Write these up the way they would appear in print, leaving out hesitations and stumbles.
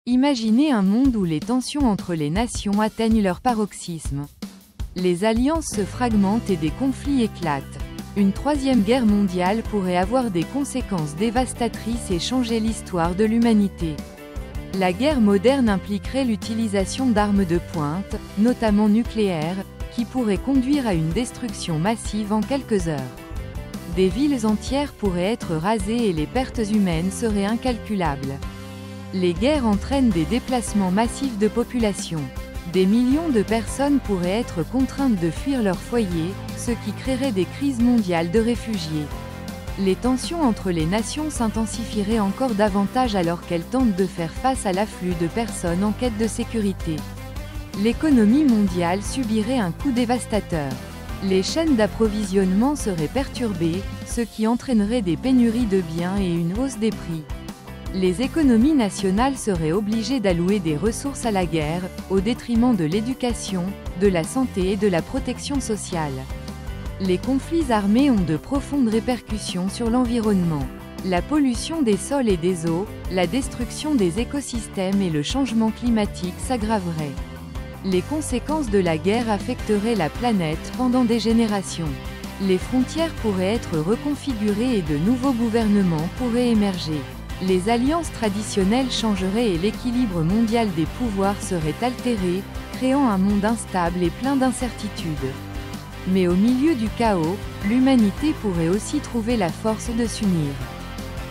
Imaginez un monde où les tensions entre les nations atteignent leur paroxysme. Les alliances se fragmentent et des conflits éclatent. Une troisième guerre mondiale pourrait avoir des conséquences dévastatrices et changer l'histoire de l'humanité. La guerre moderne impliquerait l'utilisation d'armes de pointe, notamment nucléaires, qui pourraient conduire à une destruction massive en quelques heures. Des villes entières pourraient être rasées et les pertes humaines seraient incalculables. Les guerres entraînent des déplacements massifs de population. Des millions de personnes pourraient être contraintes de fuir leur foyer, ce qui créerait des crises mondiales de réfugiés. Les tensions entre les nations s'intensifieraient encore davantage alors qu'elles tentent de faire face à l'afflux de personnes en quête de sécurité. L'économie mondiale subirait un coup dévastateur. Les chaînes d'approvisionnement seraient perturbées, ce qui entraînerait des pénuries de biens et une hausse des prix. Les économies nationales seraient obligées d'allouer des ressources à la guerre, au détriment de l'éducation, de la santé et de la protection sociale. Les conflits armés ont de profondes répercussions sur l'environnement. La pollution des sols et des eaux, la destruction des écosystèmes et le changement climatique s'aggraveraient. Les conséquences de la guerre affecteraient la planète pendant des générations. Les frontières pourraient être reconfigurées et de nouveaux gouvernements pourraient émerger. Les alliances traditionnelles changeraient et l'équilibre mondial des pouvoirs serait altéré, créant un monde instable et plein d'incertitudes. Mais au milieu du chaos, l'humanité pourrait aussi trouver la force de s'unir.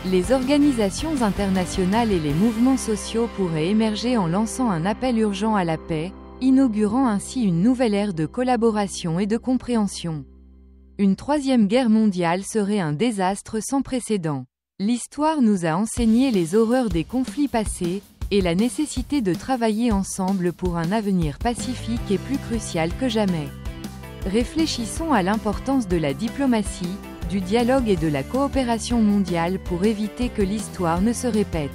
Les organisations internationales et les mouvements sociaux pourraient émerger en lançant un appel urgent à la paix, inaugurant ainsi une nouvelle ère de collaboration et de compréhension. Une troisième guerre mondiale serait un désastre sans précédent. L'histoire nous a enseigné les horreurs des conflits passés, et la nécessité de travailler ensemble pour un avenir pacifique est plus crucial que jamais. Réfléchissons à l'importance de la diplomatie, du dialogue et de la coopération mondiale pour éviter que l'histoire ne se répète.